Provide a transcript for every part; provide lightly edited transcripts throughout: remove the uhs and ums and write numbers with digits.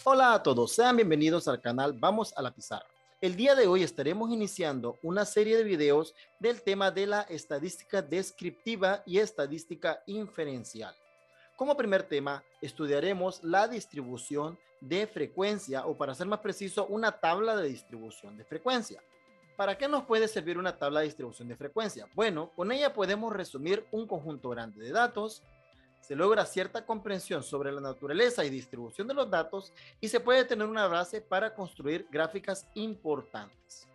Hola a todos, sean bienvenidos al canal Vamos a la Pizarra. El día de hoy estaremos iniciando una serie de videos del tema de la estadística descriptiva y estadística inferencial. Como primer tema, estudiaremos la distribución de frecuencia o, para ser más preciso, una tabla de distribución de frecuencia. ¿Para qué nos puede servir una tabla de distribución de frecuencia? Bueno, con ella podemos resumir un conjunto grande de datos. Se logra cierta comprensión sobre la naturaleza y distribución de los datos y se puede tener una base para construir gráficas importantes.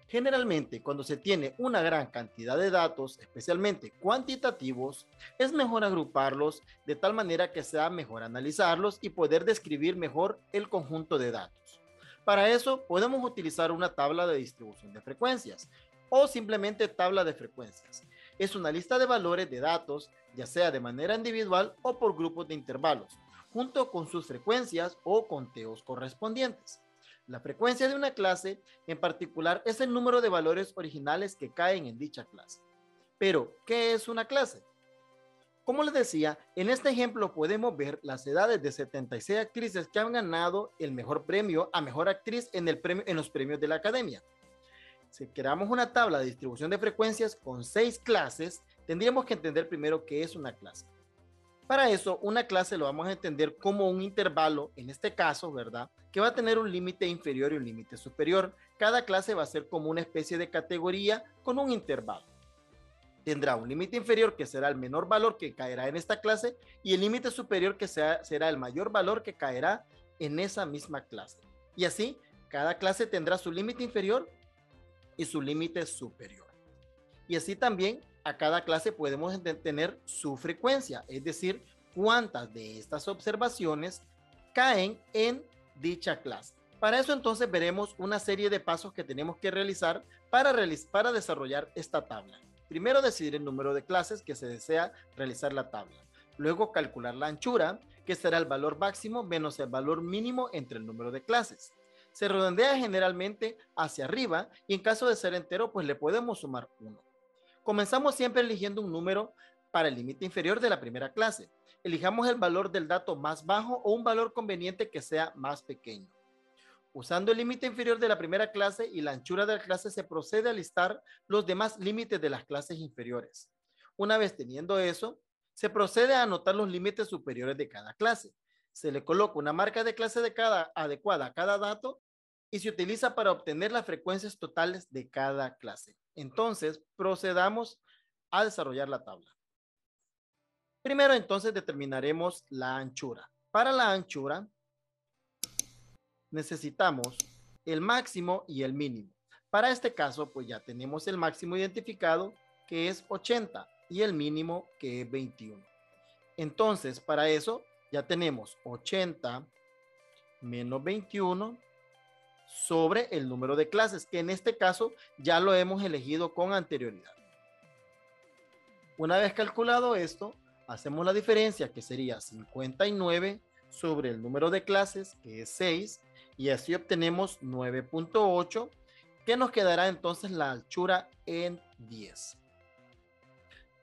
Generalmente, cuando se tiene una gran cantidad de datos, especialmente cuantitativos, es mejor agruparlos de tal manera que sea mejor analizarlos y poder describir mejor el conjunto de datos. Para eso, podemos utilizar una tabla de distribución de frecuencias o simplemente tabla de frecuencias. Es una lista de valores de datos, ya sea de manera individual o por grupos de intervalos, junto con sus frecuencias o conteos correspondientes. La frecuencia de una clase en particular es el número de valores originales que caen en dicha clase. Pero, ¿qué es una clase? Como les decía, en este ejemplo podemos ver las edades de 76 actrices que han ganado el mejor premio a mejor actriz en los premios de la Academia. Si creamos una tabla de distribución de frecuencias con 6 clases, tendríamos que entender primero qué es una clase. Para eso, una clase lo vamos a entender como un intervalo, en este caso, ¿verdad? Que va a tener un límite inferior y un límite superior. Cada clase va a ser como una especie de categoría con un intervalo. Tendrá un límite inferior que será el menor valor que caerá en esta clase y el límite superior que será el mayor valor que caerá en esa misma clase. Y así, cada clase tendrá su límite inferior y su límite superior. Y así también a cada clase podemos tener su frecuencia, es decir, cuántas de estas observaciones caen en dicha clase. Para eso entonces veremos una serie de pasos que tenemos que realizar para desarrollar esta tabla. Primero, decidir el número de clases que se desea realizar la tabla. Luego, calcular la anchura, que será el valor máximo menos el valor mínimo entre el número de clases. Se redondea generalmente hacia arriba y en caso de ser entero, pues le podemos sumar 1. Comenzamos siempre eligiendo un número para el límite inferior de la primera clase. Elijamos el valor del dato más bajo o un valor conveniente que sea más pequeño. Usando el límite inferior de la primera clase y la anchura de la clase, se procede a listar los demás límites de las clases inferiores. Una vez teniendo eso, se procede a anotar los límites superiores de cada clase. Se le coloca una marca de clase adecuada a cada dato y se utiliza para obtener las frecuencias totales de cada clase. Entonces, procedamos a desarrollar la tabla. Primero, entonces, determinaremos la anchura. Para la anchura, necesitamos el máximo y el mínimo. Para este caso, pues ya tenemos el máximo identificado, que es 80, y el mínimo, que es 21. Entonces, para eso, ya tenemos 80 menos 21 sobre el número de clases, que en este caso ya lo hemos elegido con anterioridad. Una vez calculado esto, hacemos la diferencia, que sería 59 sobre el número de clases, que es 6, y así obtenemos 9.8, que nos quedará entonces la anchura en 10.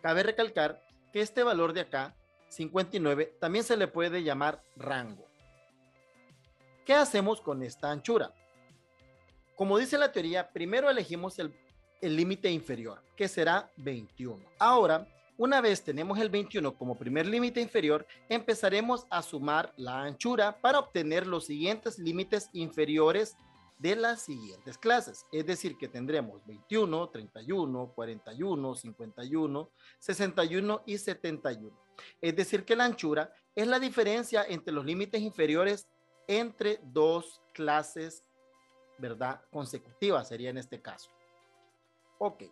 Cabe recalcar que este valor de acá, 59, también se le puede llamar rango. ¿Qué hacemos con esta anchura? Como dice la teoría, primero elegimos el límite inferior, que será 21. Ahora, una vez tenemos el 21 como primer límite inferior, empezaremos a sumar la anchura para obtener los siguientes límites inferiores de las siguientes clases. Es decir, que tendremos 21, 31, 41, 51, 61 y 71. Es decir, que la anchura es la diferencia entre los límites inferiores entre dos clases, ¿verdad?, consecutivas sería en este caso. Ok,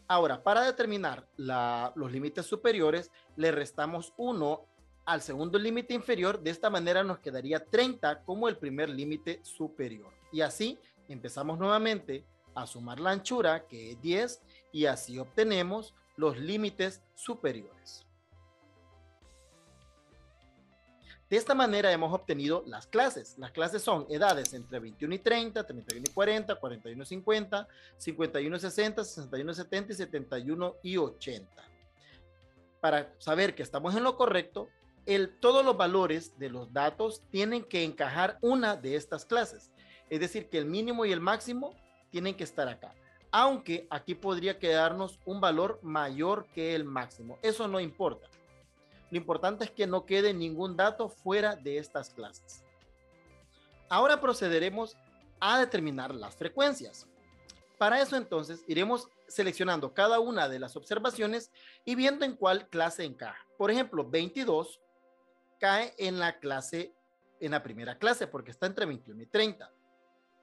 ahora para determinar los límites superiores, le restamos 1 al segundo límite inferior. De esta manera nos quedaría 30 como el primer límite superior. Y así empezamos nuevamente a sumar la anchura, que es 10, y así obtenemos los límites superiores. De esta manera hemos obtenido las clases. Las clases son edades entre 21 y 30, 31 y 40, 41 y 50, 51 y 60, 61 y 70 y 71 y 80. Para saber que estamos en lo correcto, todos los valores de los datos tienen que encajar una de estas clases. Es decir, que el mínimo y el máximo tienen que estar acá. Aunque aquí podría quedarnos un valor mayor que el máximo. Eso no importa. Lo importante es que no quede ningún dato fuera de estas clases. Ahora procederemos a determinar las frecuencias. Para eso entonces iremos seleccionando cada una de las observaciones y viendo en cuál clase encaja. Por ejemplo, 22 cae en la clase, en la primera clase, porque está entre 21 y 30.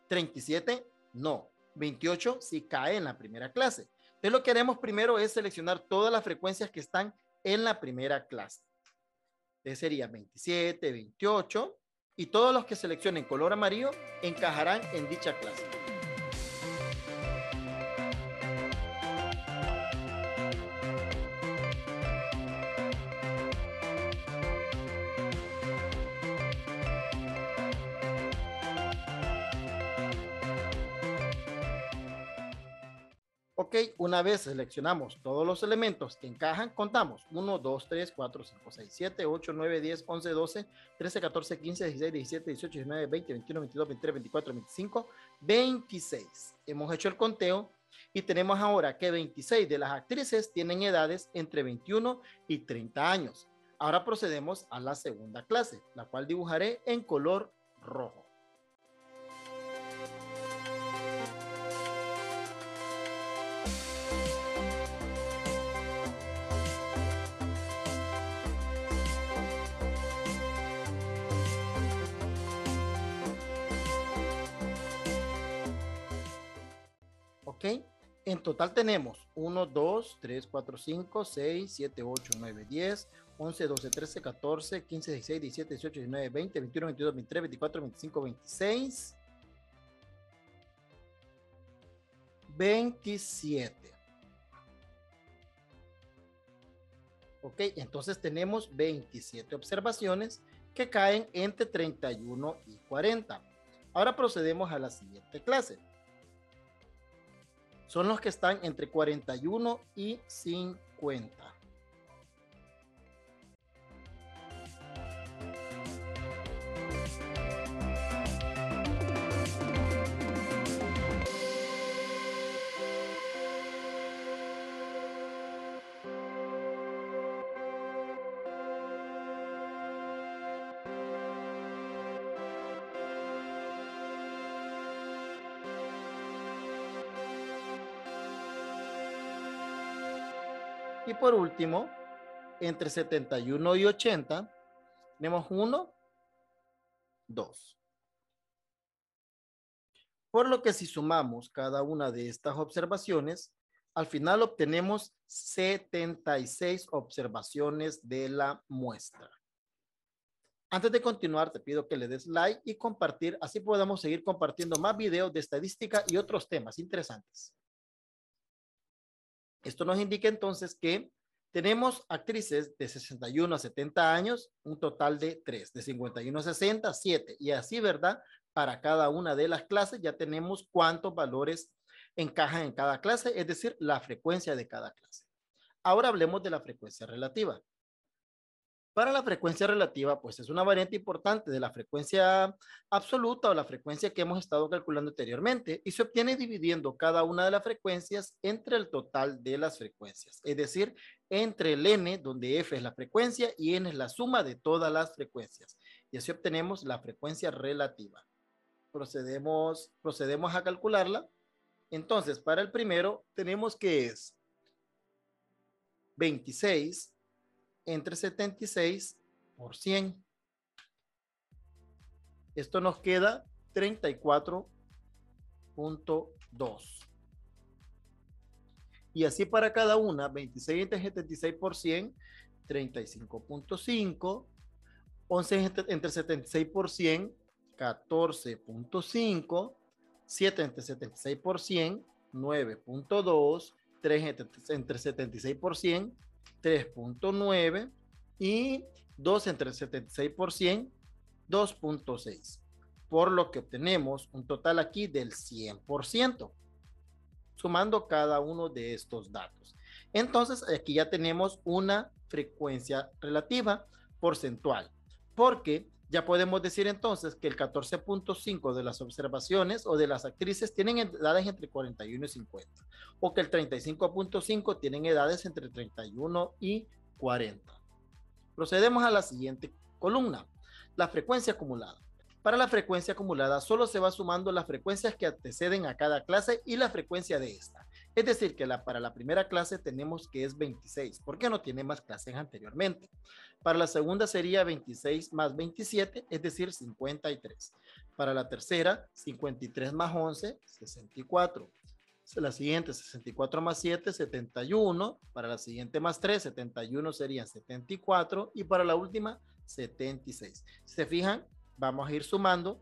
37 no. 28 sí cae en la primera clase. Entonces lo que haremos primero es seleccionar todas las frecuencias que están en la primera clase. Entonces sería 27, 28 y todos los que seleccionen color amarillo encajarán en dicha clase. Ok, una vez seleccionamos todos los elementos que encajan, contamos 1, 2, 3, 4, 5, 6, 7, 8, 9, 10, 11, 12, 13, 14, 15, 16, 17, 18, 19, 20, 21, 22, 23, 24, 25, 26. Hemos hecho el conteo y tenemos ahora que 26 de las actrices tienen edades entre 21 y 30 años. Ahora procedemos a la segunda clase, la cual dibujaré en color rojo. ¿Ok? En total tenemos 1, 2, 3, 4, 5, 6, 7, 8, 9, 10, 11, 12, 13, 14, 15, 16, 17, 18, 19, 20, 21, 22, 23, 24, 25, 26, 27. Ok, entonces tenemos 27 observaciones que caen entre 31 y 40. Ahora procedemos a la siguiente clase. Son los que están entre 41 y 50. Y por último, entre 71 y 80, tenemos 1, 2. Por lo que si sumamos cada una de estas observaciones, al final obtenemos 76 observaciones de la muestra. Antes de continuar, te pido que le des like y compartir, así podamos seguir compartiendo más videos de estadística y otros temas interesantes. Esto nos indica entonces que tenemos actrices de 61 a 70 años, un total de 3, de 51 a 60, 7, y así, ¿verdad? Para cada una de las clases ya tenemos cuántos valores encajan en cada clase, es decir, la frecuencia de cada clase. Ahora hablemos de la frecuencia relativa. Para la frecuencia relativa, pues es una variante importante de la frecuencia absoluta o la frecuencia que hemos estado calculando anteriormente y se obtiene dividiendo cada una de las frecuencias entre el total de las frecuencias, es decir, entre el n, donde f es la frecuencia y n es la suma de todas las frecuencias. Y así obtenemos la frecuencia relativa. Procedemos a calcularla. Entonces, para el primero tenemos que es 26 entre 76 por 100. Esto nos queda 34.2. Y así para cada una, 26 entre 76 por 100, 35.5. 11 entre 76 por 100, 14.5. 7 entre 76 por 100, 9.2. 3 entre 76 por 100, 3.9 y 2 entre 76 por 100, 2.6, por lo que obtenemos un total aquí del 100%, sumando cada uno de estos datos. Entonces aquí ya tenemos una frecuencia relativa, porcentual, porque ya podemos decir entonces que el 14.5 de las observaciones o de las actrices tienen edades entre 41 y 50, o que el 35.5 tienen edades entre 31 y 40. Procedemos a la siguiente columna, la frecuencia acumulada. Para la frecuencia acumulada solo se va sumando las frecuencias que anteceden a cada clase y la frecuencia de esta. Es decir, que para la primera clase tenemos que es 26, porque no tiene más clases anteriormente. Para la segunda sería 26 más 27, es decir, 53. Para la tercera, 53 más 11, 64. La siguiente, 64 más 7, 71. Para la siguiente más 3, 71 serían 74. Y para la última, 76. Si se fijan, vamos a ir sumando.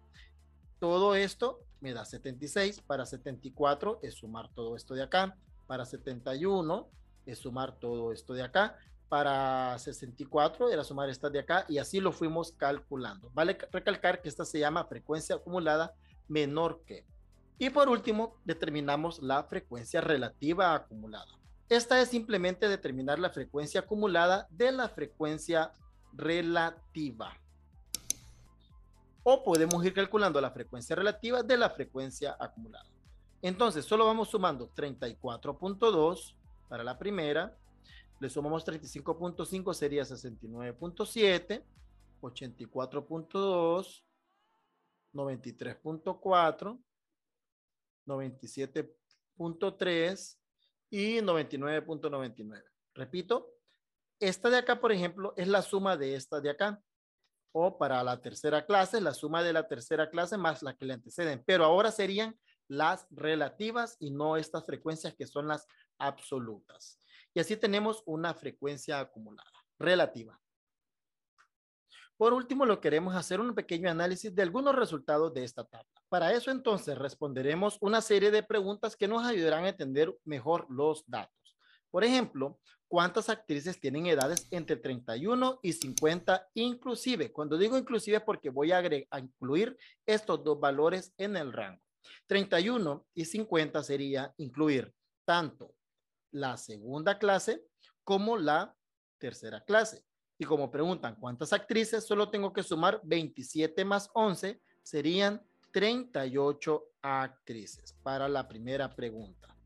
Todo esto me da 76. Para 74 es sumar todo esto de acá. Para 71 es sumar todo esto de acá. Para 64 era sumar estas de acá. Y así lo fuimos calculando. Vale recalcar que esta se llama frecuencia acumulada menor que. Y por último, determinamos la frecuencia relativa acumulada. Esta es simplemente determinar la frecuencia acumulada de la frecuencia relativa. O podemos ir calculando la frecuencia relativa de la frecuencia acumulada. Entonces, solo vamos sumando 34.2 para la primera. Le sumamos 35.5, sería 69.7, 84.2, 93.4, 97.3 y 99.99. Repito, esta de acá, por ejemplo, es la suma de esta de acá. O para la tercera clase, la suma de la tercera clase más la que le anteceden. Pero ahora serían las relativas y no estas frecuencias que son las absolutas. Y así tenemos una frecuencia acumulada, relativa. Por último, lo queremos hacer un pequeño análisis de algunos resultados de esta tabla. Para eso, entonces, responderemos una serie de preguntas que nos ayudarán a entender mejor los datos. Por ejemplo, ¿cuántas actrices tienen edades entre 31 y 50 inclusive? Cuando digo inclusive es porque voy a incluir estos dos valores en el rango. 31 y 50 sería incluir tanto la segunda clase como la tercera clase. Y como preguntan cuántas actrices, solo tengo que sumar 27 más 11, serían 38 actrices para la primera pregunta.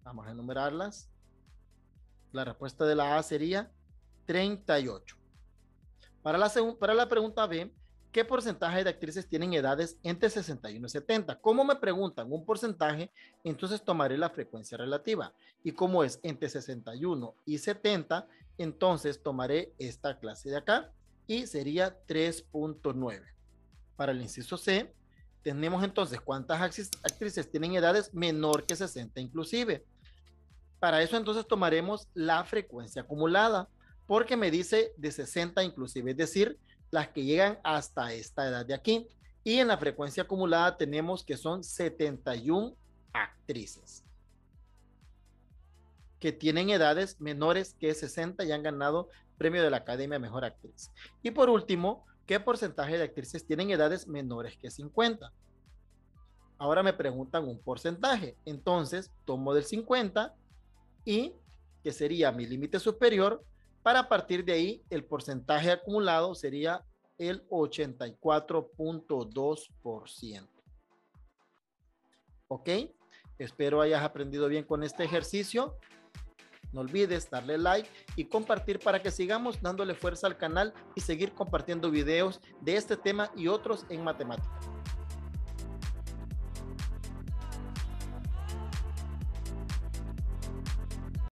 Vamos a enumerarlas. La respuesta de la A sería 38. Para la pregunta B, ¿qué porcentaje de actrices tienen edades entre 61 y 70? Como me preguntan un porcentaje, entonces tomaré la frecuencia relativa. Y como es entre 61 y 70, entonces tomaré esta clase de acá y sería 3.9. Para el inciso C, tenemos entonces cuántas actrices tienen edades menor que 60 inclusive. Para eso entonces tomaremos la frecuencia acumulada, porque me dice de 60 inclusive, es decir, las que llegan hasta esta edad de aquí. Y en la frecuencia acumulada tenemos que son 71 actrices que tienen edades menores que 60 y han ganado premio de la Academia Mejor Actriz. Y por último, ¿qué porcentaje de actrices tienen edades menores que 50? Ahora me preguntan un porcentaje. Entonces, tomo del 50 y que sería mi límite superior. Para partir de ahí, el porcentaje acumulado sería el 84.2%. ¿Ok? Espero hayas aprendido bien con este ejercicio. No olvides darle like y compartir para que sigamos dándole fuerza al canal y seguir compartiendo videos de este tema y otros en matemáticas.